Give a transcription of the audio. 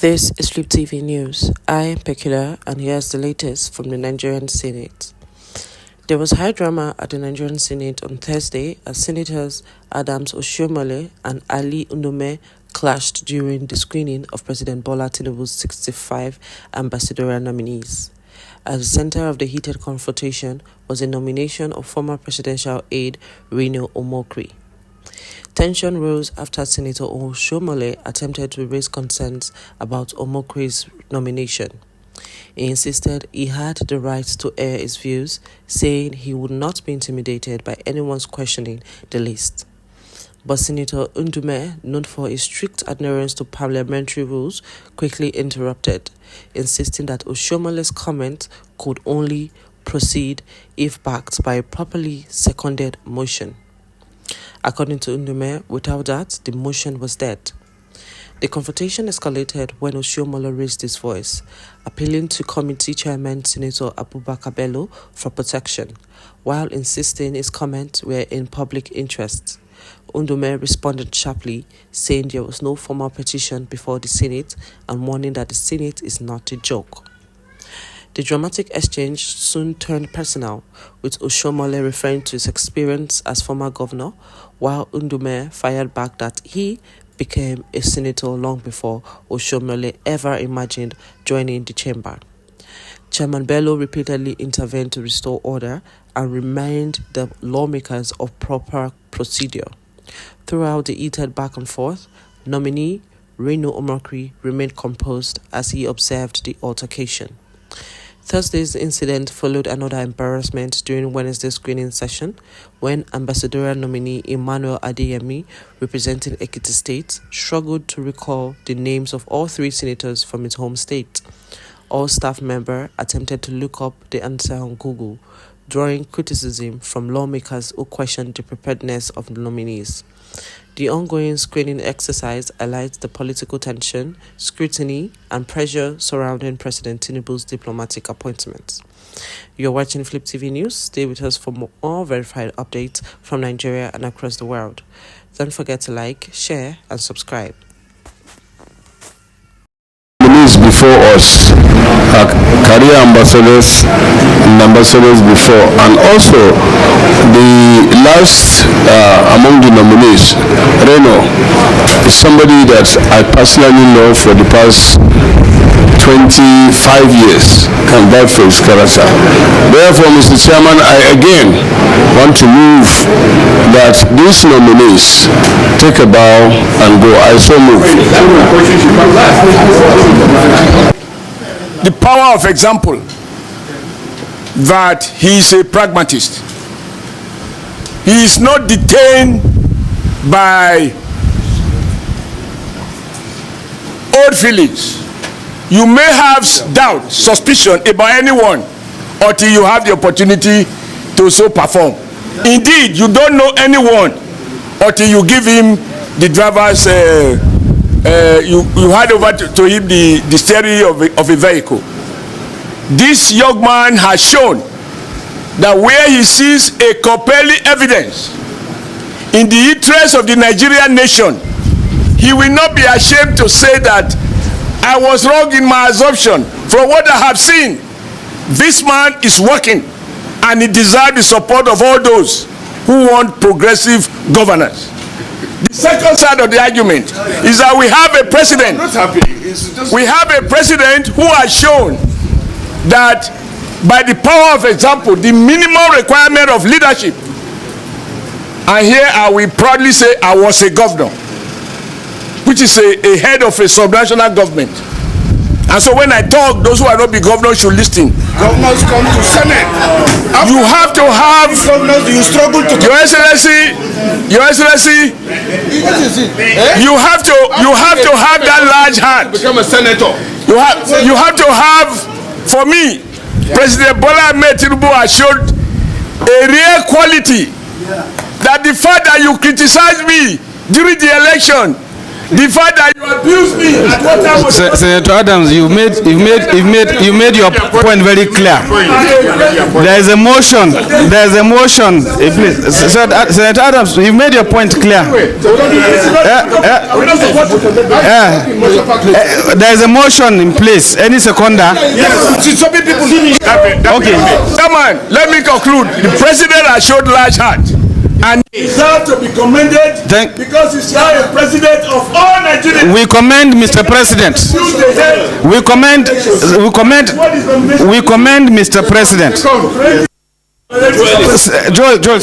This is FlipTV News. I am Peculiar, and here's the latest from the Nigerian Senate. There was high drama at the Nigerian Senate on Thursday as Senators Adams Oshiohomhole and Ali Ndume clashed during the screening of President Bola Tinubu's 65 ambassadorial nominees. At the center of the heated confrontation was a nomination of former presidential aide Reno Omokri. Tension rose after Senator Oshiohomhole attempted to raise concerns about Omokri'S nomination. He insisted he had the right to air his views, saying he would not be intimidated by anyone's questioning the list. But Senator Ndume, known for his strict adherence to parliamentary rules, quickly interrupted, insisting that Oshiohomhole's comment could only proceed if backed by a properly seconded motion. According to Ndume, without that, the motion was dead. The confrontation escalated when Oshiohomhole raised his voice, appealing to committee chairman Senator Abubakar Bello for protection, while insisting his comments were in public interest. Ndume responded sharply, saying there was no formal petition before the Senate and warning that the Senate is not a joke. The dramatic exchange soon turned personal, with Oshiohomhole referring to his experience as former governor, while Ndume fired back that he became a senator long before Oshiohomhole ever imagined joining the chamber. Chairman Bello repeatedly intervened to restore order and remind the lawmakers of proper procedure. Throughout the heated back and forth, nominee Reno Omokri remained composed as he observed the altercation. Thursday's incident followed another embarrassment during Wednesday's screening session when Ambassadorial nominee Emmanuel Adeyemi, representing Ekiti State, struggled to recall the names of all three senators from his home state. All staff members attempted to look up the answer on Google, drawing criticism from lawmakers who questioned the preparedness of the nominees. The ongoing screening exercise highlights the political tension, scrutiny, and pressure surrounding President Tinubu's diplomatic appointments. You're watching FlipTV News. Stay with us for more verified updates from Nigeria and across the world. Don't forget to like, share, and subscribe. Before us, career ambassadors and ambassadors before, and also the last among the nominees, Reno, is somebody that I personally know for the past 25 years, and that for his character. Therefore, Mr. Chairman, I again want to move that these nominees take a bow and go. I so move. The power of example that he is a pragmatist. He is not detained by old feelings. You may have doubt, suspicion about anyone until you have the opportunity to so perform. Indeed, you don't know anyone until you give him the driver's you hand over to him the steering of a vehicle. This young man has shown that where he sees a compelling evidence in the interest of the Nigerian nation, he will not be ashamed to say that I was wrong in my assumption. From what I have seen, this man is working and he deserves the support of all those who want progressive governance. The second side of the argument is that we have a president. We have a president who has shown that by the power of example, the minimum requirement of leadership, and here I will proudly say I was a governor, which is a head of a subnational government. And so when I talk, those who are not be governors should listen. Governors come to Senate. You have to have Governors, you struggle to Your Excellency, you have to have that large hand. become a senator. You have to have, for me, President Bola Tinubu has showed a rare quality, that the fact that you criticize me during the election The fact that you abused me at what time was Senator Adams, you made your point very clear. There is a motion. Please, Senator Adams, you made your point clear. There is a motion in place. Any seconder? Okay. Come on, let me conclude. The president has showed large heart and deserves to be commended because he's now a president of all Nigerians. We commend Mr. President. We commend Mr. President. Joel,